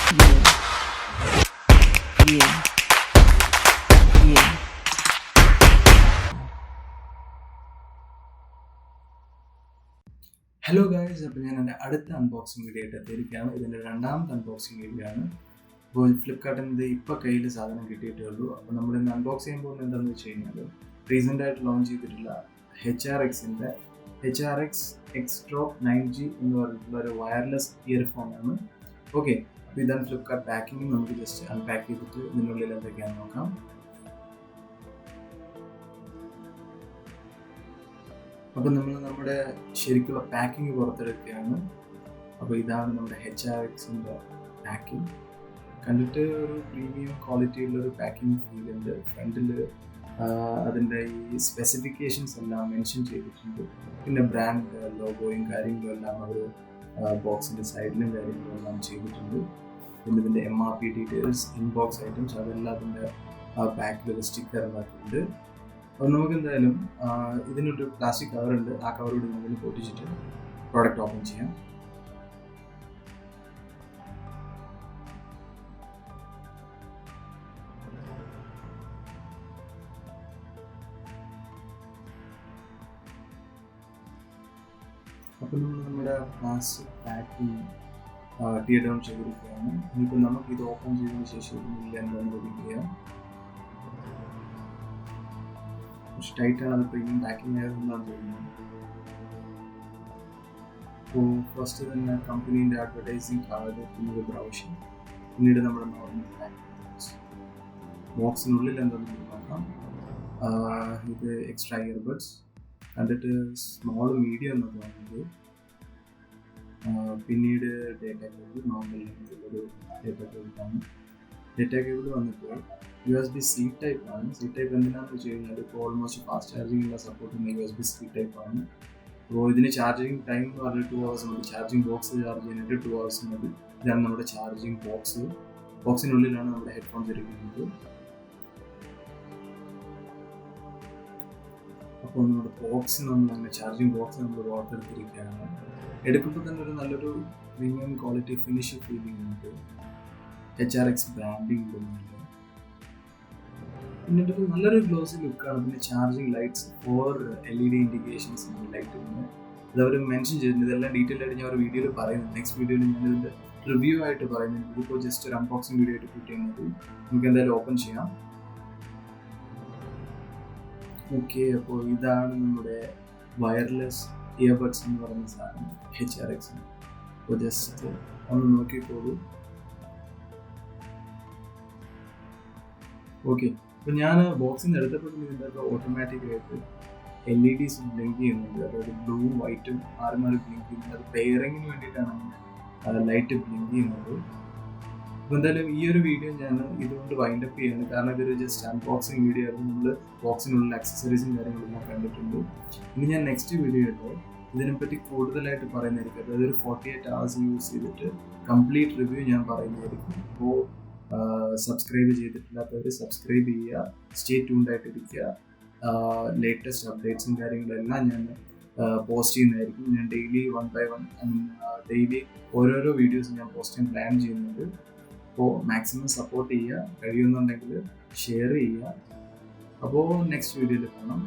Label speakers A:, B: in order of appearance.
A: Yeah, yeah, yeah.
B: Hello guys, അപ്പോൾ ഞാൻ എൻ്റെ അടുത്ത അൺബോക്സിംഗ് വീഡിയോ ആയിട്ട് എത്തിയിരിക്കുകയാണ്. ഇതിൻ്റെ രണ്ടാമത്തെ അൺബോക്സിംഗ് വീഡിയോ ആണ്. അപ്പോൾ ഫ്ലിപ്കാർട്ടിൽ നിന്ന് ഇപ്പോൾ കയ്യിൽ സാധനം കിട്ടിയിട്ടേ ഉള്ളൂ. അപ്പോൾ നമ്മൾ ഇന്ന് അൺബോക്സ് ചെയ്യാൻ പോകുന്നത് എന്താണെന്ന് വെച്ച് കഴിഞ്ഞാൽ റീസെൻ്റ് ആയിട്ട് ലോഞ്ച് ചെയ്തിട്ടുള്ള HRXൻ്റെ HRX Xtro 9G എന്ന് പറഞ്ഞിട്ടുള്ള ഒരു വയർലെസ് ഇയർഫോണാണ്. ഓക്കെ, അപ്പോൾ ഇതാണ് ഫ്ലിപ്കാർട്ട് പാക്കിംഗ്. നമുക്ക് ജസ്റ്റ് അൺപാക്ക് ചെയ്തിട്ട് ഇതിനുള്ളിൽ എന്തൊക്കെയാണെന്ന് നോക്കാം. അപ്പോൾ നമ്മൾ നമ്മുടെ ശരിക്കുള്ള പാക്കിങ് പുറത്തെടുക്കുകയാണ്. അപ്പോൾ ഇതാണ് നമ്മുടെ HRXൻ്റെ പാക്കിങ്. കണ്ടിട്ട് ഒരു പ്രീമിയം ക്വാളിറ്റിയുള്ളൊരു പാക്കിങ് ഫീൽ ഉണ്ട്. ഫ്രണ്ടിൽ അതിൻ്റെ ഈ സ്പെസിഫിക്കേഷൻസ് എല്ലാം മെൻഷൻ ചെയ്തിട്ടുണ്ട്. പിന്നെ ബ്രാൻഡ് ലോഗോയും കാര്യങ്ങളും എല്ലാം അവർ ബോക്സിൻ്റെ സൈഡിലും കാര്യങ്ങളും എല്ലാം ചെയ്തിട്ടുണ്ട്. പിന്നെ ഇതിൻ്റെ MRP ഡീറ്റെയിൽസ്, ഇൻബോക്സ് ഐറ്റംസ് അതെല്ലാം അതിൻ്റെ ബാക്കിലൊരു സ്റ്റിക്കർ ഉണ്ടാക്കിയിട്ടുണ്ട്. അപ്പോൾ നമുക്ക് എന്തായാലും ഇതിനൊരു പ്ലാസ്റ്റിക് കവറുണ്ട്. ആ കവറോട് നമുക്ക് പൊട്ടിച്ചിട്ട് പ്രോഡക്റ്റ് ഓപ്പൺ ചെയ്യാം. അപ്പോൾ നമ്മൾ നമ്മുടെ പ്ലാസ്റ്റിക് പാക്കിങ് ടീർ ഡൗൺ ചെയ്തിരിക്കുകയാണ്. ഇനിയിപ്പോൾ നമുക്ക് ഇത് ഓപ്പൺ ചെയ്തതിന് ശേഷം ഇതിനില്ല എന്താണെന്ന് പഠിക്കുക. കുറച്ച് ടൈറ്റാണ്, അത് പ്രീമിയം പാക്കിംഗ് ആയതുകൊണ്ടാണ് തോന്നുന്നത്. അപ്പോൾ ഫസ്റ്റ് തന്നെ കമ്പനീൻ്റെ അഡ്വർടൈസിങ് കാർഡ്, പിന്നെ ബ്രൗഷർ, പിന്നീട് നമ്മുടെ നോർമൽ പാക്കിംഗ്. ബോക്സിനുള്ളിൽ എന്താണെന്ന് നോക്കാം. ഇത് എക്സ്ട്രാ ഇയർബഡ്സ്, കണ്ടിട്ട് സ്മോൾ മീഡിയം എന്ന് തോന്നുന്നത്. പിന്നീട് ഡേറ്റ കേബിൾ, നോർമൽ ലെങ്ത്തുള്ളൊരു ഡേറ്റ കേബിളാണ്. ഡേറ്റ കേബിൾ വന്നിട്ട് USB-C ടൈപ്പ് ആണ്. C ടൈപ്പ് എന്തിനാണെന്ന് വെച്ച് കഴിഞ്ഞാൽ ഇപ്പോൾ ഓൾമോസ്റ്റ് ഫാസ്റ്റ് ചാർജിങ്ങിനുള്ള സപ്പോർട്ട് ചെയ്യുന്ന USB-C ടൈപ്പ് ആണ്. അപ്പോൾ ഇതിന് ചാർജിങ് ടൈം എന്ന് പറഞ്ഞാൽ 2 hours മതി. ചാർജിങ് ബോക്സ് ചാർജ് ചെയ്യാനായിട്ട് 2 hours മതി. ഇതാണ് നമ്മുടെ ചാർജിങ് ബോക്സ്. ബോക്സിനുള്ളിലാണ് നമ്മുടെ ഹെഡ്ഫോൺസ് ഇരിക്കുന്നത്. അപ്പോൾ നമ്മുടെ ബോക്സ് നമ്മൾ ചാർജിങ് ബോക്സ് നമ്മൾ ഓർത്തെടുത്തിരിക്കുകയാണ്. എടുക്കുമ്പോൾ തന്നെ ഒരു നല്ലൊരു പ്രീമിയം ക്വാളിറ്റി ഫിനിഷ് ഫീൽ ചെയ്യുന്നുണ്ട്. HRX ബ്രാൻഡിങ് തോന്നുന്നുണ്ട്. പിന്നീട് ഒരു നല്ലൊരു ഗ്ലോസി ലുക്കാണ്. പിന്നെ charging lights, 4 LED indications light ഉണ്ട്. അതവർ മെൻഷൻ ചെയ്തിട്ടുണ്ട്. ഇതെല്ലാം ഡീറ്റെയിൽ ആയിട്ട് ഞാൻ ഒരു വീഡിയോയിൽ പറയുന്നത്. നെക്സ്റ്റ് വീഡിയോയിൽ ഞാൻ ഇതിൻ്റെ റിവ്യൂ ആയിട്ട് പറയുന്നത്. ഇതിപ്പോൾ ജസ്റ്റ് ഒരു അൺബോക്സിംഗ് വീഡിയോ ആയിട്ട് കിട്ടിയാൽ മതി. നമുക്ക് എന്തായാലും ഓപ്പൺ ചെയ്യാം. ഓക്കെ, അപ്പോൾ ഇതാണ് നമ്മുടെ വയർലെസ് ഇയർബഡ്സ് എന്ന് പറയുന്ന സാധനം, HRX. അപ്പോൾ ജസ്റ്റ് ഒന്ന് നോക്കിക്കോളൂ. ഓക്കെ, അപ്പോൾ ഞാൻ ബോക്സിൽ നിന്ന് എടുത്തപ്പോൾ ഇതിൻ്റെ ഓട്ടോമാറ്റിക്കായിട്ട് LEDs ബ്ലിങ്ക് ചെയ്യുന്നുണ്ട്. അതായത് ബ്ലൂവും വൈറ്റും മാറി മാറി ബ്ലിങ്ക് ചെയ്യുന്നുണ്ട്. അത് പെയറിങ്ങിന് വേണ്ടിയിട്ടാണ് അങ്ങനെ ലൈറ്റ് ബ്ലിങ്ക് ചെയ്യുന്നത്. അപ്പോൾ എന്തായാലും ഈ ഒരു വീഡിയോ ഞാൻ ഇതുകൊണ്ട് വൈൻഡപ്പ് ചെയ്യുന്നു. കാരണം ഇതൊരു ജസ്റ്റ് അൺബോക്സിങ് വീഡിയോ ആയിരുന്നു. നമ്മൾ ബോക്സിനുള്ള ആക്സസറീസും കാര്യങ്ങളെല്ലാം കണ്ടിട്ടുണ്ട്. ഇനി ഞാൻ നെക്സ്റ്റ് വീഡിയോയിൽ ഇതിനെപ്പറ്റി കൂടുതലായിട്ട് പറയുന്നതായിരിക്കും. അതായത് ഒരു 48 hours യൂസ് ചെയ്തിട്ട് കംപ്ലീറ്റ് റിവ്യൂ ഞാൻ പറയുന്നതായിരിക്കും. അപ്പോൾ സബ്സ്ക്രൈബ് ചെയ്തിട്ടില്ലാത്തവർ സബ്സ്ക്രൈബ് ചെയ്യുക, സ്റ്റേ ട്യൂൺഡ് ആയിട്ടിരിക്കുക. ലേറ്റസ്റ്റ് അപ്ഡേറ്റ്സും കാര്യങ്ങളെല്ലാം ഞാൻ പോസ്റ്റ് ചെയ്യുന്നതായിരിക്കും. ഞാൻ ഡെയിലി 1 by 1 ഡെയിലി ഓരോരോ വീഡിയോസ് ഞാൻ പോസ്റ്റ് ചെയ്യാൻ പ്ലാൻ ചെയ്യുന്നുണ്ട്. അപ്പോൾ മാക്സിമം സപ്പോർട്ട് ചെയ്യുക, കഴിയുന്നുണ്ടെങ്കിൽ ഷെയർ ചെയ്യുക. അപ്പോൾ നെക്സ്റ്റ് വീഡിയോയിൽ കാണാം.